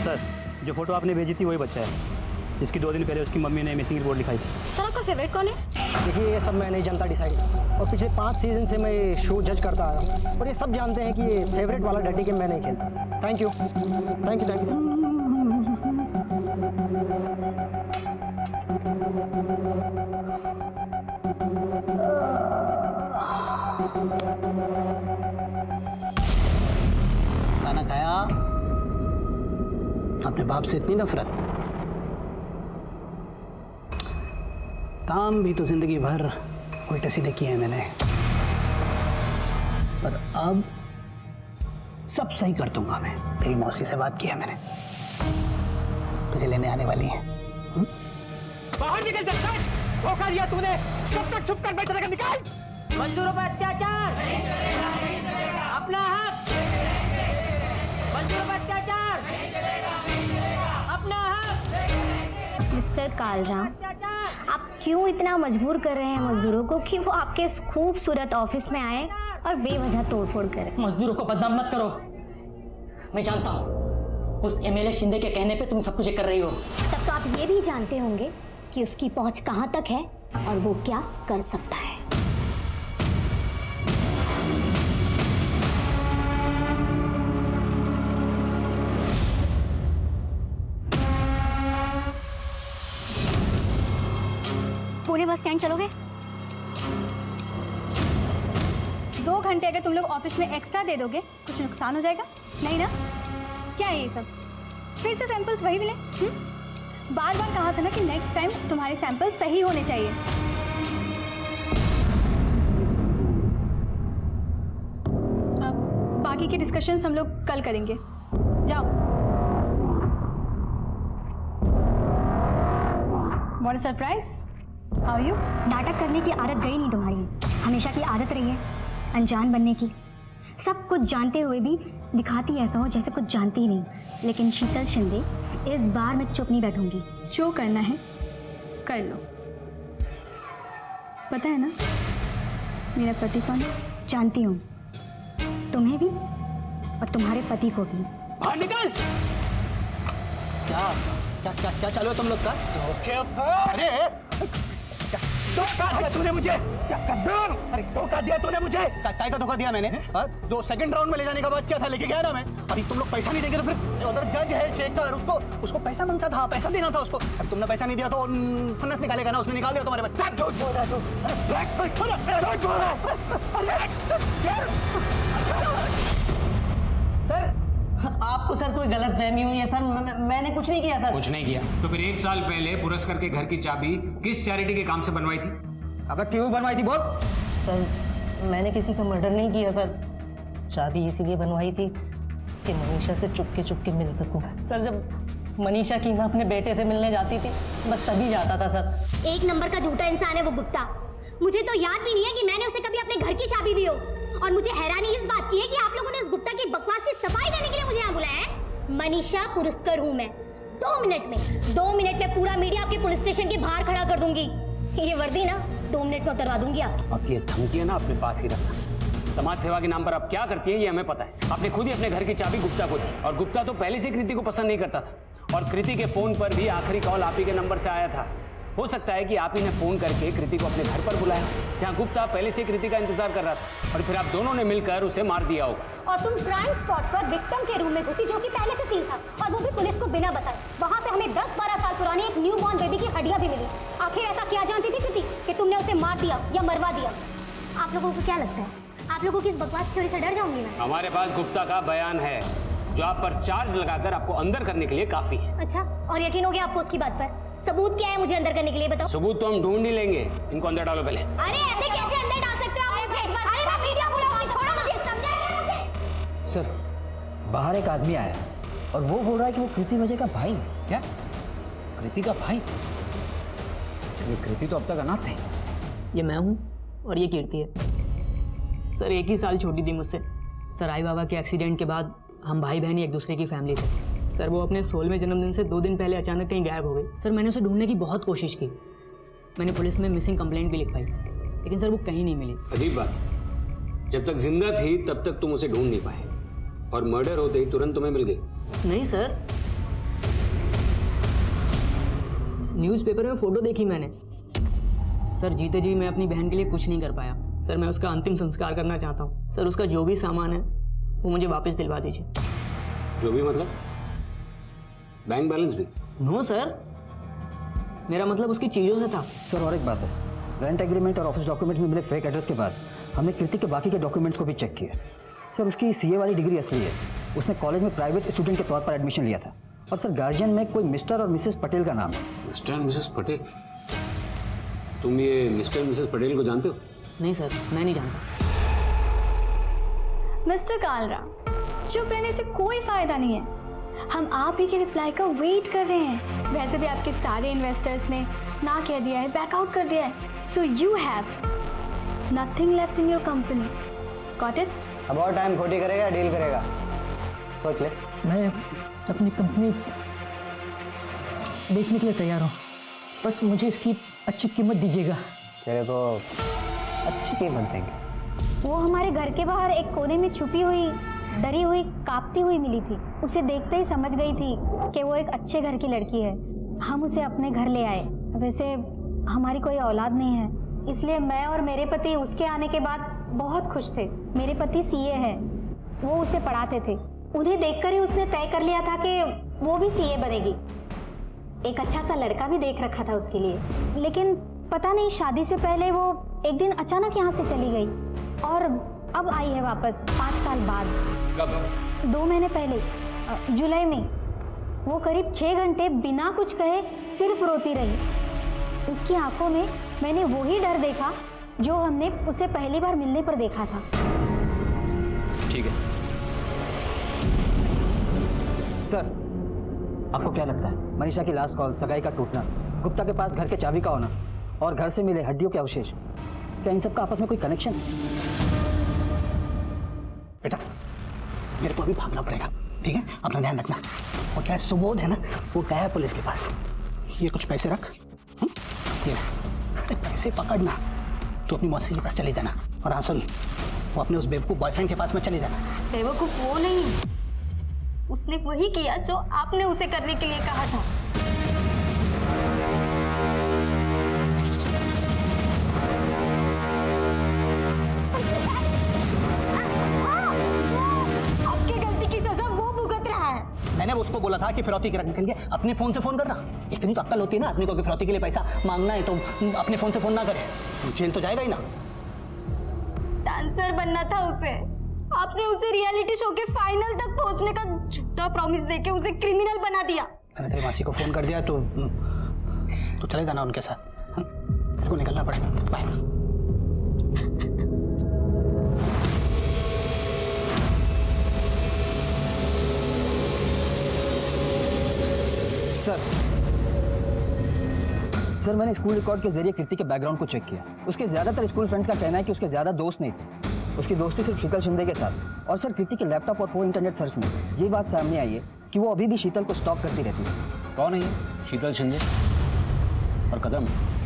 सर, जो फोटो आपने भेजी थी वही बच्चा है जिसकी 2 दिन पहले उसकी मम्मी ने मिसिंग रिपोर्ट लिखाई थी। सर आपका फेवरेट कौन है? देखिए ये सब मैं नहीं जानता डिसाइड, और पिछले 5 सीजन से मैं ये शो जज करता आ रहा हूँ और ये सब जानते हैं कि ये फेवरेट वाला डर्टी गेम मैं नहीं खेलता। Thank you thank you thank you. खाना खाया? अपने बाप से इतनी नफरत? काम भी तो जिंदगी भर उल्टे सीधे किए हैं मैंने, पर अब सब सही कर दूंगा मैं। तेरी मौसी से बात की है मैंने, तुझे लेने आने वाली है। बाहर निकल जा, धोखा दिया तूने। कब तक छुप कर बैठा रहेगा? निकाल। मजदूरों पर अत्याचार नहीं चलेगा, नहीं चलेगा। अपना हक मजदूरों पर अत्याचार नहीं चलेगा, नहीं चलेगा। अपना हक। मिस्टर कालराम, आप क्यों इतना मजबूर कर रहे हैं मजदूरों को कि वो आपके इस खूबसूरत ऑफिस में आए और बेवजह तोड़फोड़ करें? मजदूरों को बदनाम मत करो। मैं जानता हूँ उस एमएलए शिंदे के कहने पे तुम सब कुछ कर रही हो। तब तो आप ये भी जानते होंगे कि उसकी पहुंच कहां तक है और वो क्या कर सकता है। पुणे बस स्टैंड चलोगे? 2 घंटे अगर तुम लोग ऑफिस में एक्स्ट्रा दे दोगे कुछ नुकसान हो जाएगा? नहीं ना? क्या है ये सब? फिर से सैंपल्स वही मिले? बार बार कहा था ना कि नेक्स्ट टाइम तुम्हारे सैंपल सही होने चाहिए। अब बाकी के डिस्कशंस हम लोग कल करेंगे। जाओ। What a surprise. How are you? नाटक करने की आदत गई नहीं तुम्हारी, हमेशा की आदत रही है अनजान बनने की। सब कुछ जानते हुए भी दिखाती ऐसा हो जैसे कुछ जानती ही नहीं। लेकिन शीतल शिंदे, इस बार मैं चुप नहीं बैठूंगी। जो करना है कर लो। पता है ना मेरा पति कौन है? जानती हूँ, तुम्हें भी और तुम्हारे पति को भी। बाहर निकल। क्या क्या क्या क्या चालू है तुम लोग का? अरे धोखा दिया तूने मुझे, क्या गद्दार! अरे धोखा दिया तूने मुझे। काय का धोखा दिया मैंने? जो सेकंड राउंड में ले जाने का बात क्या था, लेके गया ना मैं। अभी तुम लोग पैसा नहीं देंगे तो फिर उधर जज है शेखर, उसको पैसा मांगता था, पैसा देना था उसको। अब तुमने पैसा नहीं दिया तो फन्नस निकालेगा ना, उसने निकाल दिया तुम्हारे बच्चे। सब झूठ बोल रहा है सर आपको सर कोई गलत फहमी हुई है सर, मैंने कुछ नहीं किया सर। कुछ नहीं किया तो फिर 1 साल पहले पुरस्कार के घर की चाबी किस चैरिटी के काम से बनवाई थी? अब क्यों बनवाई थी बोल? सर मैंने किसी का मर्डर नहीं किया सर, चाबी इसीलिए बनवाई थी कि मनीषा से चुपके मिल सकूं। सर जब मनीषा की ना अपने बेटे से मिलने जाती थी बस तभी जाता था सर। एक नंबर का झूठा इंसान है वो गुप्ता। मुझे तो याद भी नहीं है कि मैंने उसे कभी अपने घर की चाबी दी हो। और मुझे हैरानी इस बात की है कि आप लोगों ने उस गुप्ता की बकवास की सफाई देने के लिए मुझे यहाँ बुलाया है। मनीषा पुरस्कार हूँ मैं। 2 मिनट में पूरा मीडिया आपके पुलिस स्टेशन के बाहर खड़ा कर दूंगी। ये वर्दी ना 2 मिनट में उतरवा दूंगी आपकी। आपकी ये धमकी है ना अपने पास ही रखना। समाज सेवा के नाम पर आप क्या करती है ये हमें पता है। आपने खुद ही अपने घर की चाबी गुप्ता को दी और गुप्ता तो पहले से कृति को पसंद नहीं करता था और कृति के फोन पर भी आखिरी कॉल आप ही के नंबर से आया था। हो सकता है कि आप ही ने फोन करके कृति को अपने घर पर बुलाया जहाँ गुप्ता पहले से कृति का इंतजार कर रहा था और फिर आप दोनों ने मिलकर उसे मार दिया होगा। और तुम क्राइम स्पॉट पर विक्टिम के रूम में घुसी जो कि पहले से सील था और वो भी पुलिस को बिना बताए। वहां से हमें 10-12 साल पुरानी एक न्यू बॉर्न बेबी की हड्डियां भी मिली। आखिर ऐसा क्या जानती थी कृति कि तुमने उसे मार दिया या मरवा दिया? आप लोगों को क्या लगता है, आप लोगों की इस बकवास थ्योरी से डर जाऊंगी मैं? हमारे पास गुप्ता का बयान है जो आप पर चार्ज लगाकर आपको अंदर करने के लिए काफी है। अच्छा, और यकीन हो गया आपको उसकी बात पर? सबूत क्या है मुझे अंदर करने के लिए बताओ। सबूत तो हम ढूंढ ही लेंगे, इनको अंदर डालो पहले। अरे ऐसे कैसे अंदर डाल सकते हो आप मुझे? अरे मैं मीडिया बुलाऊंगी, छोड़ो मुझे, समझा क्या मुझे? सर बाहर एक आदमी आया और वो बोल रहा है कि वो कृति वजह का भाई है। क्या? कृति का भाई? ये कृति तो अब तक अनाथ है। ये मैं हूँ और ये कीर्ति है। सर 1 ही साल छोटी थी मुझसे। सर आई बाबा के एक्सीडेंट के बाद हम भाई बहन एक दूसरे की फैमिली थे। सर वो अपने 16वें जन्मदिन से 2 दिन पहले अचानक कहीं गायब हो गई। सर मैंने उसे ढूंढने की बहुत कोशिश की। मैंने पुलिस में मिसिंग कंप्लेंट भी लिखवाई लेकिन सर वो कहीं नहीं मिली। अजीब बात, जब तक जिंदा थी तब तक तुम उसे ढूंढ नहीं पाए और मर्डर होते ही तुरंत तुम्हें मिल गई। नहीं सर, न्यूज़पेपर में फोटो देखी मैंने। सर जीते जी मैं अपनी बहन के लिए कुछ नहीं कर पाया। सर मैं उसका अंतिम संस्कार करना चाहता हूँ। सर उसका जो भी सामान है वो मुझे वापस दिलवा दीजिए। जो भी मतलब? बैंक बैलेंस भी? नो सर, मेरा मतलब उसकी चीजों से था। सर और एक बात है, रेंट एग्रीमेंट और ऑफिस डॉक्यूमेंट में मिले फेक एड्रेस के बाद हमने कृति के बाकी के डॉक्यूमेंट्स को भी चेक किया। सर उसकी सीए वाली डिग्री असली है। उसने कॉलेज में प्राइवेट स्टूडेंट के तौर पर एडमिशन लिया था। और सर गार्जियन में कोई मिस्टर और मिसेस पटेल का नाम है। Mister and Mrs Patel? तुम ये मिस्टर एंड मिसेस पटेल को जानते हो? नहीं सर, मैं नहीं जानता। मिस्टर कालरा, चुप रहने से कोई फायदा नहीं है। हम आप ही के रिप्लाई का वेट कर रहे हैं। वैसे भी आपके सारे इन्वेस्टर्स ने ना कह दिया है, बैकआउट कर दिया है। So you have nothing left in your company. Got it? अब और टाइम खोटी करेगा डील करेगा, सोच ले। मैं अपनी कंपनी बेचने के लिए तैयार हूँ, बस मुझे इसकी अच्छी कीमत दीजिएगा। तेरे को अच्छी कीमत देंगे। वो हमारे घर के बाहर एक कोने में छुपी हुई, डरी हुई, कांपती हुई मिली थी। उसे देखते ही समझ गई थी कि वो एक अच्छे घर की लड़की है। हम उसे अपने घर ले आए। वैसे हमारी कोई औलाद नहीं है, इसलिए मैं और मेरे पति उसके आने के बाद बहुत खुश थे। मेरे पति सीए है, वो उसे पढ़ाते थे। उन्हें देखकर ही उसने तय कर लिया था कि वो भी सीए बनेगी। एक अच्छा सा लड़का भी देख रखा था उसके लिए, लेकिन पता नहीं शादी से पहले वो एक दिन अचानक यहाँ से चली गई और अब आई है वापस 5 साल बाद। कब? 2 महीने पहले, जुलाई में। वो करीब 6 घंटे बिना कुछ कहे सिर्फ रोती रही। उसकी आंखों में मैंने वही डर देखा जो हमने उसे पहली बार मिलने पर देखा था। ठीक है सर, आपको क्या लगता है मनीषा की लास्ट कॉल, सगाई का टूटना, गुप्ता के पास घर के चाबी का होना और घर से मिले हड्डियों के अवशेष, क्या इन सब का आपस में कोई कनेक्शन है? बेटा मेरे को अभी भागना पड़ेगा, ठीक है? अपना ध्यान रखना। और क्या है, सुबोध है ना, वो गया है पुलिस के पास। ये कुछ पैसे रख, ये अरे पैसे पकड़ना। तो अपनी मौसी के पास चले जाना। और हाँ सुन, वो अपने उस बेवकूफ़ बॉयफ्रेंड के पास में चले जाना। बेवकूफ वो नहीं, उसने वही किया जो आपने उसे करने के लिए कहा था। मैंने उसको बोला था कि फिरौती की रकम के लिए अपने फोन से फोन करना। इतनी तो अक्ल होती है ना आदमी को कि फिरौती के लिए पैसा मांगना है तो अपने फोन से फोन ना करे, जेल तो जाएगा ही ना। डांसर बनना था उसे, आपने उसे रियलिटी शो के फाइनल तक पहुंचने का झूठा प्रॉमिस देके उसे क्रिमिनल बना दिया। मैंने तेरी मासी को फोन कर दिया तो चलेगा ना उनके साथ। तेरे को निकलना पड़ेगा। बाय। सर मैंने स्कूल रिकॉर्ड के जरिए कृति के बैकग्राउंड को चेक किया। उसके ज्यादातर स्कूल फ्रेंड्स का कहना है कि उसके ज्यादा दोस्त नहीं थे, उसकी दोस्ती सिर्फ शीतल शिंदे के साथ। और सर कृति के लैपटॉप और फोन इंटरनेट सर्च में ये बात सामने आई है कि वो अभी भी शीतल को स्टॉक करती रहती है। कौन है ये शीतल शिंदे? और कदम,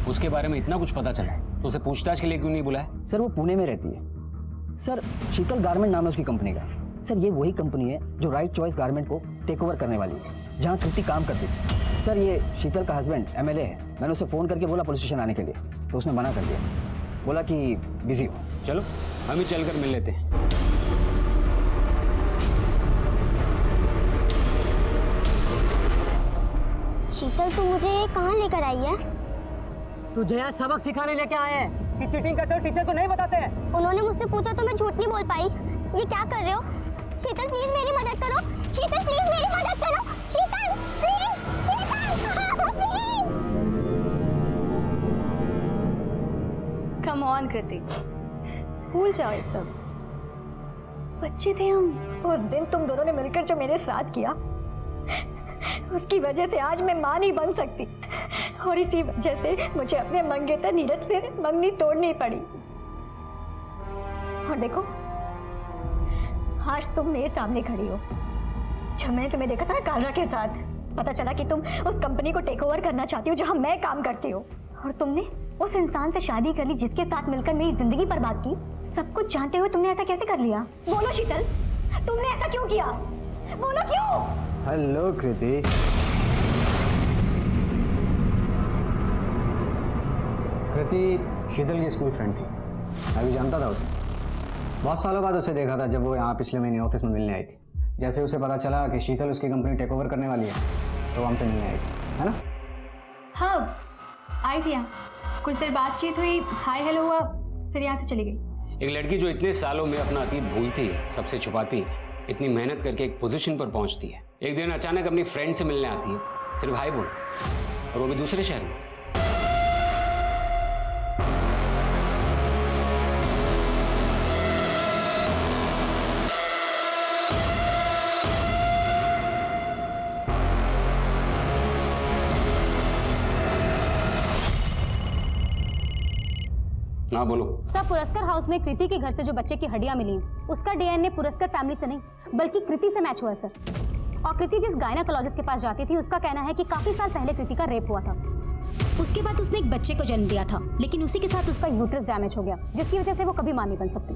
उसके बारे में इतना कुछ पता चला है तो उसे पूछताछ के लिए क्यों नहीं बुलाया? सर वो पुणे में रहती है। सर शीतल गारमेंट नाम है उसकी कंपनी का। सर ये वही कंपनी है जो राइट चॉइस गारमेंट को टेक ओवर करने वाली है, जहाँ कृति काम करती थी। सर ये शीतल का हस्बैंड एमएलए है। मैंने उसे फ़ोन करके बोला पुलिस स्टेशन आने के लिए, तो उसने मना कर दिया, बोला कि बिजी हो। चलो हम ही चलकर मिल लेते हैं। शीतल तू मुझे कहाँ लेकर आई है? तुझे यहाँ सबक सिखाने लेके आए हैं कि चीटिंग करते हो टीचर को नहीं बताते हैं। उन्होंने मुझसे पूछा तो मैं झूठ नहीं बोल पाई। ये क्या कर रहे हो? शीतल प्लीज मेरी मदद करो। शीतल प्लीज मेरी मदद करो। Sheetal please, Sheetal please. Come on Kriti, भूल जाओ ये सब। बच्चे थे हम। उस दिन तुम दोनों ने मिलकर जो मेरे साथ किया, उसकी वजह से आज मैं मां नहीं बन सकती, और इसी वजह से मुझे अपने मंगेतर नीरज से मंगनी तोड़नी पड़ी। और देखो आज तुम मेरे सामने खड़ी हो। जब मैंने तुम्हें देखा था ना कालरा के साथ, पता चला कि तुम उस कंपनी को टेक ओवर करना चाहती हो जहां मैं काम करती हूँ, और तुमने उस इंसान से शादी कर ली जिसके साथ मिलकर मेरी जिंदगी बर्बाद की। सब कुछ जानते हुए तुमने ऐसा कैसे कर लिया? बोलो शीतल, तुमने ऐसा क्यों किया? बोलो क्यों? हेलो कृति। कृति शीतल की स्कूल फ्रेंड थी, मैं भी जानता था उसे। बहुत सालों बाद उसे देखा था जब वो यहाँ पिछले महीने ऑफिस में मिलने आई थी। जैसे उसे पता चला कि शीतल उसकी कंपनी टेक ओवर करने वाली है तो वो हमसे मिलने आई थी, है ना? हाँ आई थी यहाँ, कुछ देर बातचीत हुई, हाय हेलो हुआ, फिर यहाँ से चली गई। एक लड़की जो इतने सालों में अपना अतीत भूलती है, सबसे छुपाती है, इतनी मेहनत करके एक पोजीशन पर पहुंचती है, एक दिन अचानक अपनी फ्रेंड से मिलने आती है, सिर्फ हाय बोल, और वो भी दूसरे शहर में। हाँ बोलो। सर पुरस्कार हाउस में कृति के घर से जो बच्चे की हड्डियां मिली उसका डीएनए पुरस्कार फैमिली से नहीं बल्कि कृति से मैच हुआ है सर। और कृति जिस गायनेकोलॉजिस्ट के पास जाती थी उसका कहना है कि काफी साल पहले कृति का रेप हुआ था। उसके बाद उसने एक बच्चे को जन्म दिया था, लेकिन उसी के साथ उसका यूट्रस डैमेज हो गया, जिसकी वजह से वो कभी मां नहीं बन सकती।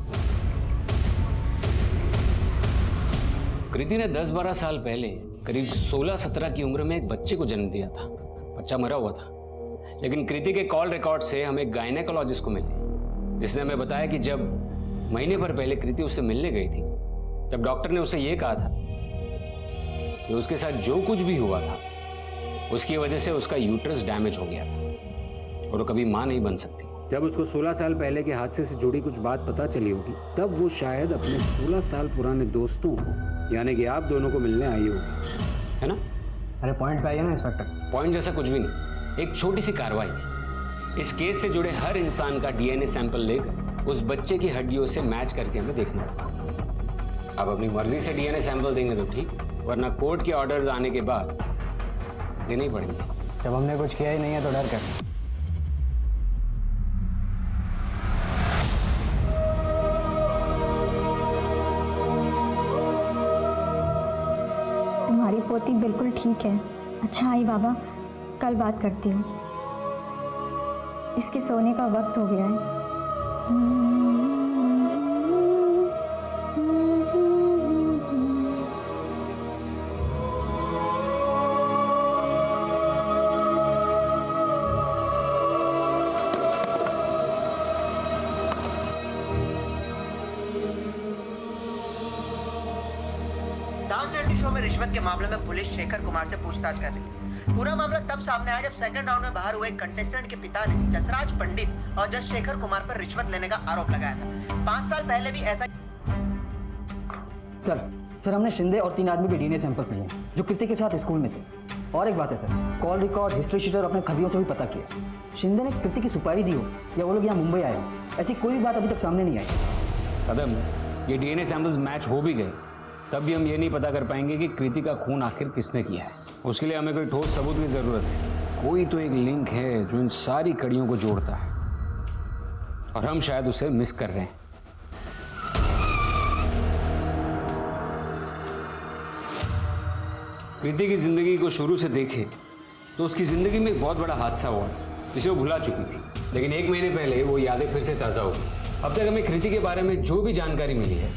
कृति ने 10-12 साल पहले करीब 16-17 की उम्र में एक बच्चे को जन्म दिया था। बच्चा मरा हुआ था, लेकिन कृति के कॉल रिकॉर्ड से हम एक गायनेकोलॉजिस्ट को मिले, जिसने हमें बताया कि जब महीने भर पहले कृति उससे मिलने गई थी, तब डॉक्टर ने उसे यह कहा था कि उसके साथ जो कुछ भी हुआ था उसकी वजह से उसका यूट्रस डैमेज हो गया था और वो कभी मां नहीं बन सकती। जब उसको 16 साल पहले के हादसे से जुड़ी कुछ बात पता चली होगी, तब वो शायद अपने 16 साल पुराने दोस्तों को, यानी कि आप दोनों को मिलने आई होगी, है ना? अरे पॉइंट पे आइए ना इंस्पेक्टर। पॉइंट जैसा कुछ भी नहीं, एक छोटी सी कार्रवाई है। इस केस से जुड़े हर इंसान का डीएनए सैंपल लेकर उस बच्चे की हड्डियों से मैच करके हमें देखना होगा। अब अपनी मर्जी से डीएनए सैंपल देंगे तो ठीक, वरना कोर्ट के ऑर्डर्स आने के बाद देने ही पड़ेंगे। जब हमने कुछ किया ही नहीं है तो डर कैसे? तुम्हारी पोती बिल्कुल ठीक है। अच्छा आई बाबा, कल बात करती हूँ। इसके सोने का वक्त हो गया है। डांस रियलिटी शो में रिश्वत के मामले में पुलिस शेखर कुमार से पूछताछ कर रही है। पूरा मामला तब सामने आया जब सेकंड राउंड में बाहर हुए कंटेस्टेंट के पिता ने जसराज पंडित और जज शेखर कुमार पर रिश्वत लेने का आरोप लगाया था। 5 साल पहले भी ऐसा सर हमने शिंदे और 3 आदमी के डीएनए सैंपल्स लिए जो कृति के साथ स्कूल में थे। और एक बात है sir, call record, history sheet और अपने खबियों से भी पता किया। शिंदे ने कृति की सुपारी दी हो या वो लोग यहाँ मुंबई आए हो, ऐसी कोई भी बात अभी तक सामने नहीं आई। कदम, ये डीएनए सैंपल्स मैच हो भी गए तब भी हम ये नहीं पता कर पाएंगे कि कृति का खून आखिर किसने किया है। उसके लिए हमें कोई ठोस सबूत की जरूरत है। कोई तो एक लिंक है जो इन सारी कड़ियों को जोड़ता है और हम शायद उसे मिस कर रहे हैं। कृति की जिंदगी को शुरू से देखे तो उसकी जिंदगी में एक बहुत बड़ा हादसा हुआ जिसे वो भुला चुकी थी, लेकिन 1 महीने पहले वो यादें फिर से ताज़ा हो गई। अब तक हमें कृति के बारे में जो भी जानकारी मिली है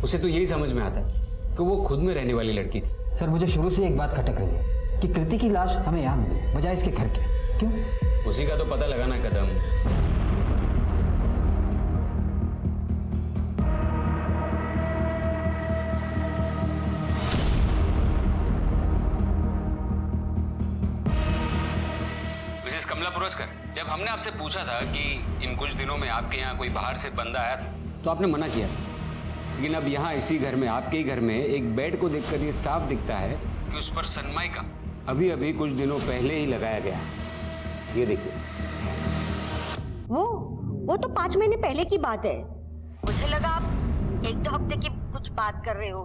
उसे तो यही समझ में आता है कि वो खुद में रहने वाली लड़की थी। सर मुझे शुरू से एक बात खटक रही है कि कृति की लाश हमें यहाँ मिली बजाय इसके घर के। क्यों? उसी का तो पता लगाना है कदम। मिसेस कमला पुरस्कार, जब हमने आपसे पूछा था कि इन कुछ दिनों में आपके यहाँ कोई बाहर से बंदा आया था तो आपने मना किया, लेकिन अब यहाँ इसी घर में, आपके ही घर में एक बेड को देखकर ये साफ दिखता है कि उस पर सनमाइका अभी अभी कुछ दिनों पहले ही लगाया गया। ये देखिए। वो तो 5 महीने पहले की बात है। मुझे लगा आप 1-2 हफ्ते की कुछ बात कर रहे हो।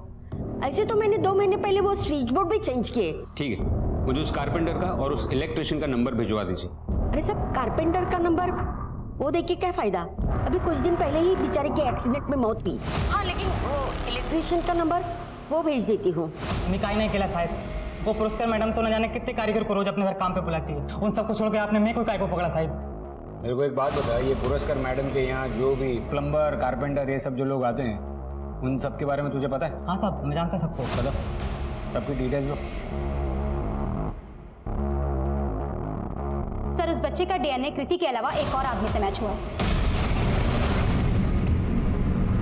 ऐसे तो मैंने 2 महीने पहले वो स्विच बोर्ड भी चेंज किए। ठीक है, मुझे उस कारपेंटर का और उस इलेक्ट्रिशियन का नंबर भिजवा दीजिए। अरे सब कारपेंटर का नंबर वो देखिए क्या फायदा, अभी कुछ दिन पहले ही बेचारे की एक्सीडेंट में मौत हुई। हाँ लेकिन वो इलेक्ट्रिशियन का नंबर वो भेज देती हूँ। मैं काई नहीं केला साहब, वो पुरस्कार मैडम तो न जाने कितने कारीगर को रोज अपने घर काम पे बुलाती है, उन सबको छोड़ के आपने मैं कोई काय को पकड़ा साहब। मेरे को एक बात बता, ये पुरस्कार मैडम के यहाँ जो भी प्लम्बर, कारपेंटर, ये सब जो लोग आते हैं उन सब के बारे में तुझे पता है? हाँ साहब, मैं जानता सबको। पता सबकी डिटेल्स दो। सर उस बच्चे का डीएनए कृति के अलावा एक और आदमी से मैच हुआ है।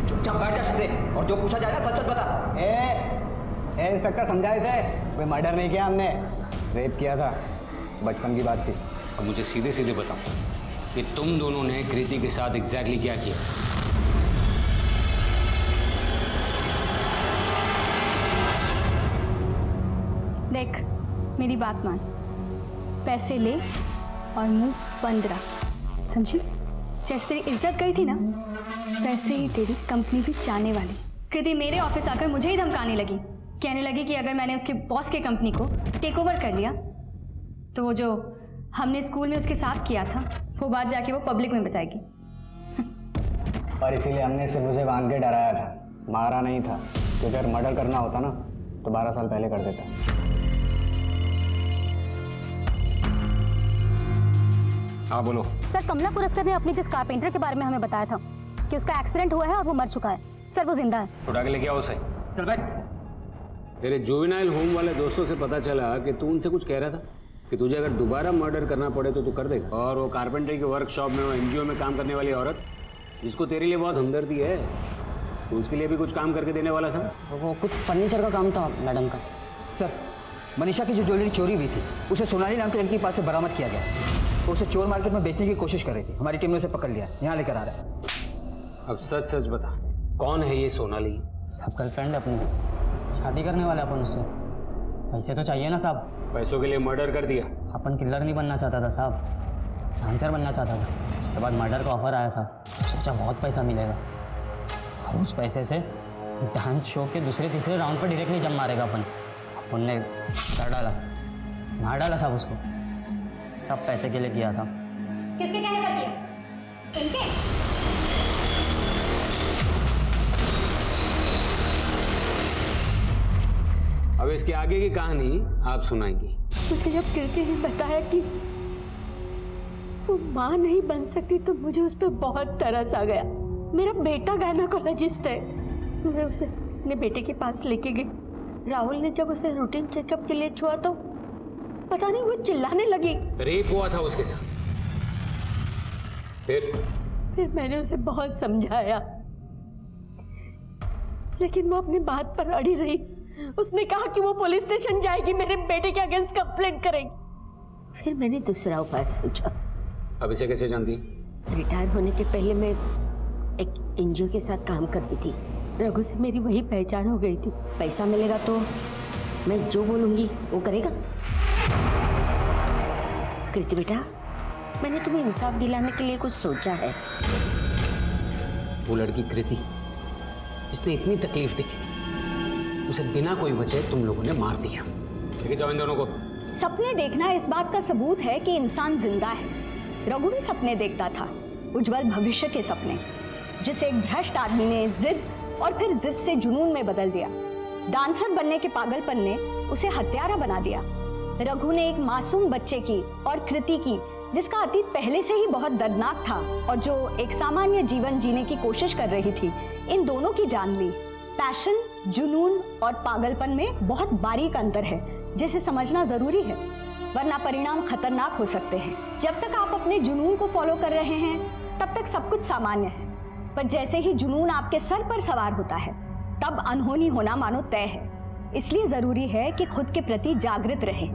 चुपचाप बैठ जा शिंदे, और जो पूछा जाए ना सच सच बता। ए इंस्पेक्टर समझा इसे, कोई मर्डर नहीं किया हमने, रेप किया था, बचपन की बात थी। अब मुझे सीधे सीधे बताओ कि तुम दोनों ने कृति के साथ एग्जैक्टली क्या किया? देख मेरी बात मान, पैसे ले और मुंह बंद रख, समझी? जैसे तेरी इज्जत गई थी ना, वैसे ही तेरी कंपनी भी जाने वाली। कृति मेरे ऑफिस आकर मुझे ही धमकाने लगी, कहने लगी कि अगर मैंने उसके बॉस के कंपनी को टेक ओवर कर लिया तो वो जो हमने स्कूल में उसके साथ किया था वो बात जाके वो पब्लिक में बताएगी। और इसीलिए हमने सिर्फ उसे बांध के डराया था, मारा नहीं था, क्योंकि अगर मर्डर करना होता ना तो 12 साल पहले कर देता। हाँ बोलो। सर कमला पुरस्कार ने अपने जिस कारपेंटर के बारे में हमें बताया था कि उसका एक्सीडेंट हुआ है और वो मर चुका है, सर वो जिंदा है। उठा के लेके आओ उसे। चल बैठ। तेरे जुवेनाइल होम वाले दोस्तों से पता चला कि तू उनसे कुछ कह रहा था कि तुझे अगर दोबारा मर्डर करना पड़े तो तू कर देगा। और वो कारपेंटरी के वर्कशॉप में, वो एनजीओ में काम करने वाली औरत जिसको तेरे लिए बहुत हमदर्दी है, तो उसके लिए भी कुछ काम करके देने वाला था। वो कुछ फर्नीचर का काम था मैडम का। सर मनीषा की जो ज्वेलरी चोरी हुई थी उसे सोनाली नाम के लड़की के पास से बरामद किया गया। वो उसे चोर मार्केट में बेचने की कोशिश कर रही थी, हमारी टीम ने उसे पकड़ लिया, यहाँ लेकर आ रहा है। अब सच सच बता, कौन है ये सोनाली? सब गर्लफ्रेंड है अपनी, शादी करने वाले अपन उससे। पैसे तो चाहिए ना साहब। पैसों के लिए मर्डर कर दिया? अपन किलर नहीं बनना चाहता था साहब, डांसर बनना चाहता था। उसके बाद मर्डर का ऑफर आया साहब, सोचा बहुत पैसा मिलेगा और उस पैसे से डांस शो के दूसरे तीसरे राउंड पर डायरेक्टली जम मारेगा अपन ने कर डाला, मार डाला साहब उसको। सब पैसे के लिए किया था। किसके कहने पर किया? इनके? अब इसके आगे की कहानी आप सुनाएंगी। मुझे जब कृति ने बताया कि वो माँ नहीं बन सकती तो मुझे उस पर बहुत तरस आ गया। मेरा बेटा गायनेकोलॉजिस्ट है, मैं उसे अपने बेटे के पास लेके गई। राहुल ने जब उसे रूटीन चेकअप के लिए छुआ तो पता नहीं वो चिल्लाने लगी। रेप हुआ था उसके साथ? फिर मैंने उसे बहुत समझाया, लेकिन वो अपनी बात पर अड़ी रही। उसने कहा कि वो पुलिस स्टेशन जाएगी, मेरे बेटे के अगेंस्ट कंप्लेंट करेगी। फिर मैंने दूसरा उपाय सोचा। अब इसे कैसे जानती? रिटायर होने के पहले मैं एक एनजीओ के साथ काम करती थी। रघु से मेरी वही पहचान हो गई थी। पैसा मिलेगा तो मैं जो बोलूंगी वो करेगा। कृति बेटा, मैंने तुम्हें इंसाफ दिलाने के लिए कुछ सोचा है। वो लड़की कृति जिसने इतनी तकलीफ देखी थी, उसे बिना कोई वजह तुम लोगों ने मार दिया। लेके जाओ इन दोनों को। सपने देखना इस बात का सबूत है कि इंसान जिंदा है। रघु भी सपने देखता था, उज्जवल भविष्य के सपने, जिसे एक भ्रष्ट आदमी ने जिद और फिर जिद से जुनून में बदल दिया। डांसर बनने के पागलपन ने उसे हत्यारा बना दिया। रघु ने एक मासूम बच्चे की और कृति की, जिसका अतीत पहले से ही बहुत दर्दनाक था और जो एक सामान्य जीवन जीने की कोशिश कर रही थी, इन दोनों की जान ली। पैशन, जुनून और पागलपन में बहुत बारीक अंतर है, जिसे समझना जरूरी है, वरना परिणाम खतरनाक हो सकते हैं। जब तक आप अपने जुनून को फॉलो कर रहे हैं, तब तक सब कुछ सामान्य है, पर जैसे ही जुनून आपके सर पर सवार होता है, तब अनहोनी होना मानो तय है। इसलिए जरूरी है कि खुद के प्रति जागृत रहें।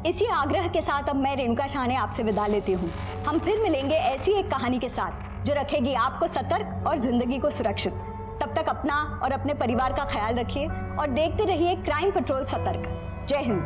इसी आग्रह के साथ अब मैं रेणुका शाहने आपसे विदा लेती हूँ। हम फिर मिलेंगे ऐसी एक कहानी के साथ जो रखेगी आपको सतर्क और जिंदगी को सुरक्षित। तब तक अपना और अपने परिवार का ख्याल रखिए और देखते रहिए क्राइम पेट्रोल सतर्क। जय हिंद।